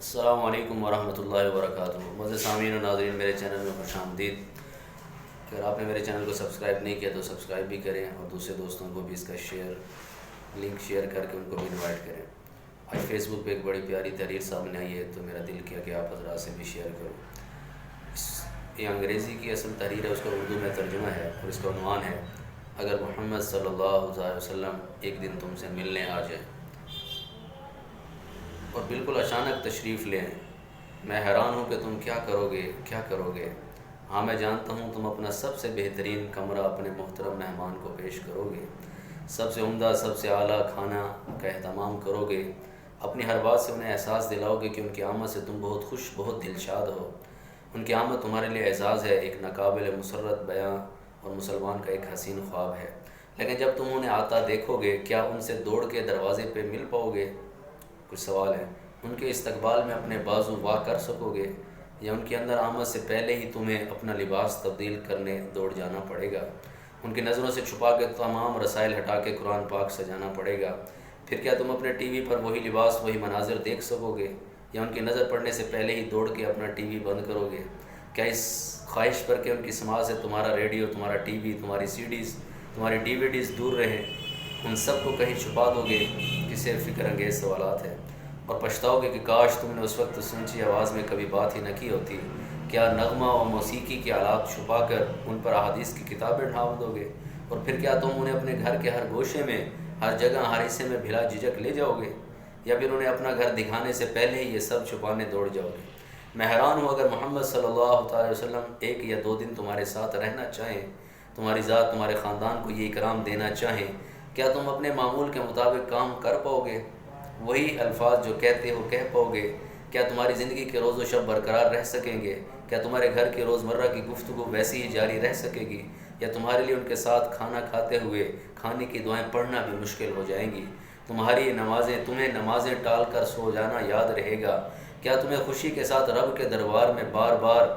السلام علیکم ورحمۃ اللہ وبرکاتہ۔ معزز سامعین و ناظرین، میرے چینل میں خوش آمدید۔ اگر آپ نے میرے چینل کو سبسکرائب نہیں کیا تو سبسکرائب بھی کریں اور دوسرے دوستوں کو بھی اس کا لنک شیئر کر کے ان کو بھی انوائٹ کریں۔ آج فیس بک پہ ایک بڑی پیاری تحریر سامنے آئی ہے تو میرا دل کیا کہ آپ حضرات سے بھی شیئر کروں۔ یہ انگریزی کی اصل تحریر ہے، اس کا اردو میں ترجمہ ہے اور اس کا عنوان ہے اگر محمد صلی اللہ علیہ وسلم ایک دن تم سے ملنے آ جائیں اور بالکل اچانک تشریف لیں، میں حیران ہوں کہ تم کیا کرو گے۔ ہاں، میں جانتا ہوں تم اپنا سب سے بہترین کمرہ اپنے محترم مہمان کو پیش کرو گے، سب سے عمدہ سب سے اعلیٰ کھانا کا اہتمام کرو گے، اپنی ہر بات سے انہیں احساس دلاؤ گے کہ ان کی آمد سے تم بہت خوش بہت دلشاد ہو۔ ان کی آمد تمہارے لیے اعزاز ہے، ایک ناقابل مسرت بیاں اور مسلمان کا ایک حسین خواب ہے۔ لیکن جب تم انہیں آتا دیکھو گے، کیا ان سے دوڑ کے دروازے پہ مل پاؤ گے؟ کچھ سوال ہے۔ ان کے استقبال میں اپنے بازو وا کر سکو گے یا ان کے اندر آمد سے پہلے ہی تمہیں اپنا لباس تبدیل کرنے دوڑ جانا پڑے گا؟ ان کی نظروں سے چھپا کے تمام رسائل ہٹا کے قرآن پاک سجانا پڑے گا؟ پھر کیا تم اپنے ٹی وی پر وہی لباس وہی مناظر دیکھ سکو گے یا ان کی نظر پڑنے سے پہلے ہی دوڑ کے اپنا ٹی وی بند کرو گے؟ کیا اس خواہش پر کہ ان کی سماعت سے تمہارا ریڈیو، تمہارا ٹی وی، تمہاری سی ڈیز، تمہاری ڈی وی ڈیز دور رہیں، ان سب کو کہیں چھپا دو گے؟ کسے فکر انگیز سوالات ہیں، اور پچھتاؤ گے کہ کاش تم نے اس وقت سنچی آواز میں کبھی بات ہی نہ کی ہوتی۔ کیا نغمہ و موسیقی کے آلات چھپا کر ان پر احادیث کی کتابیں ڈھانپ دو گے؟ اور پھر کیا تم انہیں اپنے گھر کے ہر گوشے میں، ہر جگہ، ہر حصے میں بھلا جھجک لے جاؤ گے، یا پھر انہیں اپنا گھر دکھانے سے پہلے ہی یہ سب چھپانے دوڑ جاؤ گے؟ میں حیران ہوں، اگر محمد صلی اللہ تعالی وسلم ایک یا دو دن تمہارے ساتھ رہنا چاہیں، تمہاری ذات تمہارے خاندان کو یہ اکرام دینا چاہیں، کیا تم اپنے معمول کے مطابق کام کر پاؤ گے؟ وہی الفاظ جو کہتے ہو کہہ پاؤ گے؟ کیا تمہاری زندگی کے روز و شب برقرار رہ سکیں گے؟ کیا تمہارے گھر کی روزمرہ کی گفتگو ویسی ہی جاری رہ سکے گی، یا تمہارے لیے ان کے ساتھ کھانا کھاتے ہوئے کھانے کی دعائیں پڑھنا بھی مشکل ہو جائیں گی؟ تمہیں نمازیں ٹال کر سو جانا یاد رہے گا؟ کیا تمہیں خوشی کے ساتھ رب کے دربار میں بار بار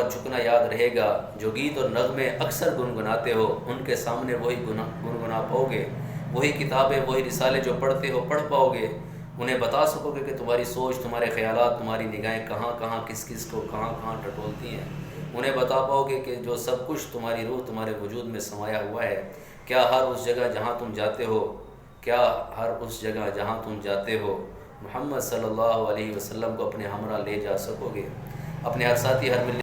جھکنا یاد رہے گا؟ جو گیت اور نغمے اکثر گنگناتے ہو، ان کے سامنے وہی گنگنا پاؤ گے؟ وہی کتابیں، وہی رسالے جو پڑھتے ہو پڑھ پاؤ گے؟ انہیں بتا سکو گے کہ تمہاری سوچ، تمہارے خیالات، تمہاری نگاہیں کہاں کہاں، کس کس کو کہاں کہاں ٹٹولتی ہیں؟ انہیں بتا پاؤ گے کہ جو سب کچھ تمہاری روح، تمہارے وجود میں سمایا ہوا ہے، کیا ہر اس جگہ جہاں تم جاتے ہو محمد صلی اللہ علیہ وسلم کو اپنے ہمراہ لے جا سکو گے؟ اپنے ہر ساتھی، ہر ملنے